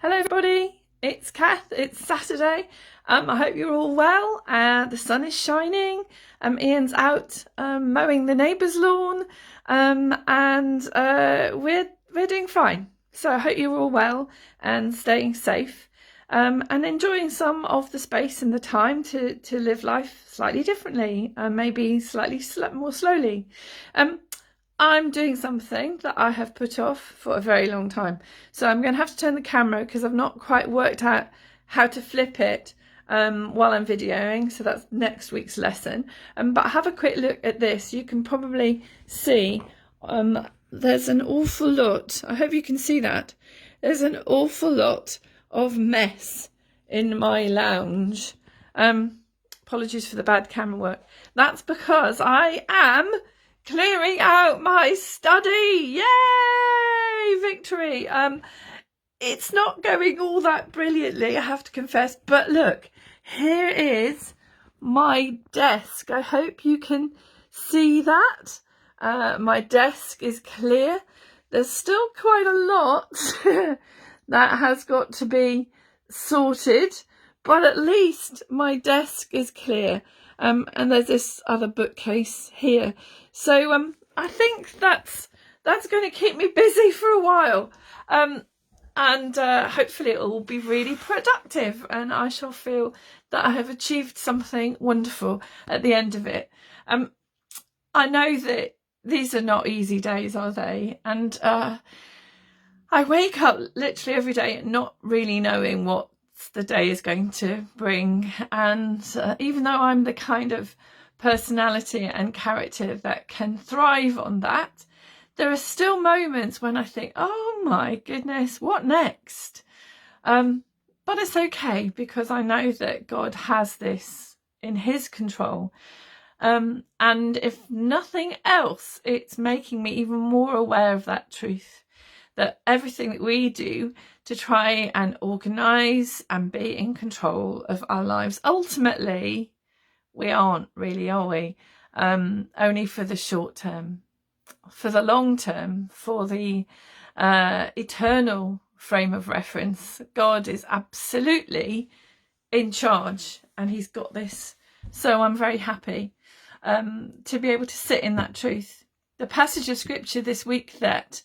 Hello everybody, it's Kath. It's Saturday. I hope you're all well. The sun is shining. Ian's out mowing the neighbour's lawn, and we're doing fine. So I hope you're all well and staying safe, and enjoying some of the space and the time to live life slightly differently, maybe slightly more slowly. I'm doing something that I have put off for a very long time. So I'm going to have to turn the camera because I've not quite worked out how to flip it while I'm videoing. So that's next week's lesson. But have a quick look at this. You can probably see there's an awful lot. I hope you can see that. There's an awful lot of mess in my lounge. Apologies for the bad camera work. That's because I am clearing out my study. Yay! Victory. It's not going all that brilliantly, I have to confess, but look, here is my desk. I hope you can see that. My desk is clear. There's still quite a lot that has got to be sorted, but at least my desk is clear. And there's this other bookcase here. So I think that's going to keep me busy for a while. And hopefully it will be really productive and I shall feel that I have achieved something wonderful at the end of it. I know that these are not easy days, are they? And I wake up literally every day not really knowing what the day is going to bring, and even though I'm the kind of personality and character that can thrive on that, there are still moments when I think, oh my goodness, what next? But it's okay because I know that God has this in his control, and if nothing else, it's making me even more aware of that truth, that everything that we do to try and organise and be in control of our lives, ultimately, we aren't really, are we? Only for the short term. For the long term, for the eternal frame of reference, God is absolutely in charge and he's got this. So I'm very happy to be able to sit in that truth. The passage of scripture this week that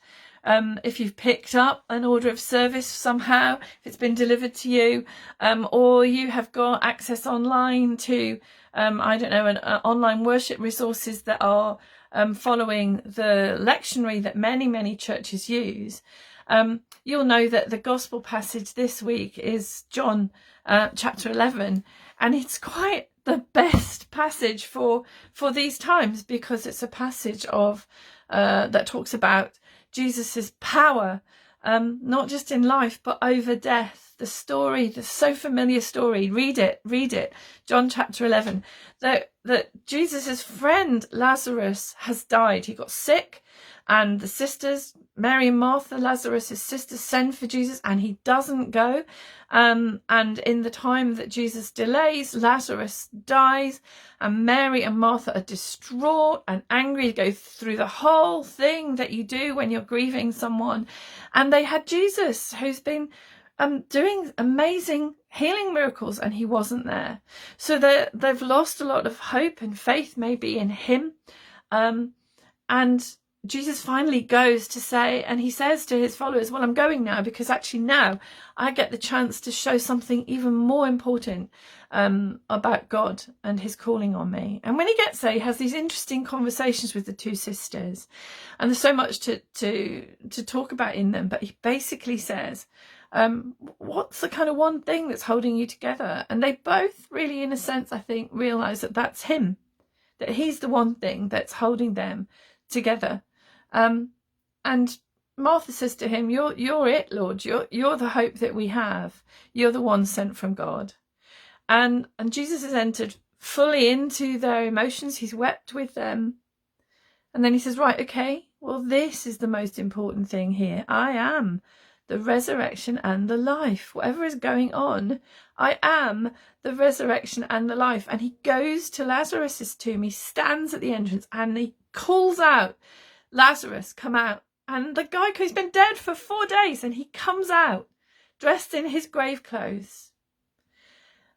if you've picked up an order of service somehow, if it's been delivered to you, or you have got access online to, I don't know, online worship resources that are following the lectionary that many churches use, you'll know that the gospel passage this week is John chapter 11, and it's quite the best passage for these times because it's a passage of that talks about Jesus's power, not just in life, but over death. The story, the so familiar story, read it. John chapter 11, that Jesus's friend Lazarus has died. He got sick, and the sisters, Mary and Martha, Lazarus's sisters, send for Jesus, and he doesn't go. And in the time that Jesus delays, Lazarus dies, and Mary and Martha are distraught and angry, go through the whole thing that you do when you're grieving someone. And they had Jesus, who's been doing amazing healing miracles, and he wasn't there. So they've lost a lot of hope and faith maybe in him. And Jesus finally goes to say, and he says to his followers, well, I'm going now because actually now I get the chance to show something even more important about God and his calling on me. And when he gets there, he has these interesting conversations with the two sisters, and there's so much to talk about in them, but he basically says, what's the kind of one thing that's holding you together? And they both really, in a sense, I think, realize that that's him, that he's the one thing that's holding them together. And Martha says to him, you're it, Lord. You're the hope that we have. You're the one sent from God. And Jesus has entered fully into their emotions. He's wept with them. And then he says, right, okay, well, this is the most important thing here. I am the resurrection and the life. Whatever is going on, I am the resurrection and the life. And he goes to Lazarus's tomb. He stands at the entrance and he calls out, Lazarus, come out. And the guy, who's been dead for 4 days, and he comes out dressed in his grave clothes.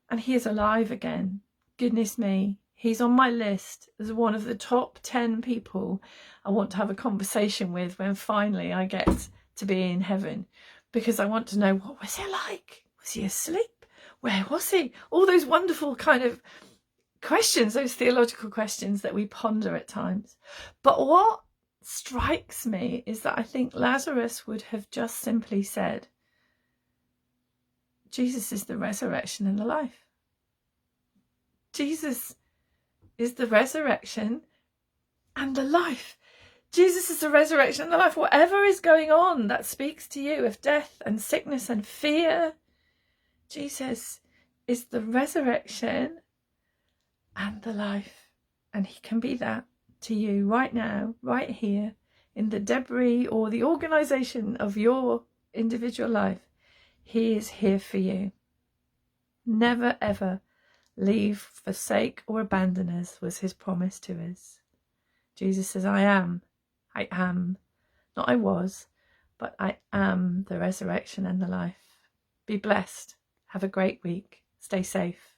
And he is alive again. Goodness me, he's on my list as one of the top 10 people I want to have a conversation with when finally I get to be in heaven, because I want to know, what was he like? Was he asleep? Where was he? All those wonderful kind of questions, those theological questions that we ponder at times. But what strikes me is that I think Lazarus would have just simply said, Jesus is the resurrection and the life. Jesus is the resurrection and the life. Jesus is the resurrection and the life. Whatever is going on that speaks to you of death and sickness and fear, Jesus is the resurrection and the life. And he can be that to you right now, right here, in the debris or the organisation of your individual life. He is here for you. Never, ever leave, forsake, or abandon us was his promise to us. Jesus says, I am, not I was, but I am the resurrection and the life. Be blessed. Have a great week. Stay safe.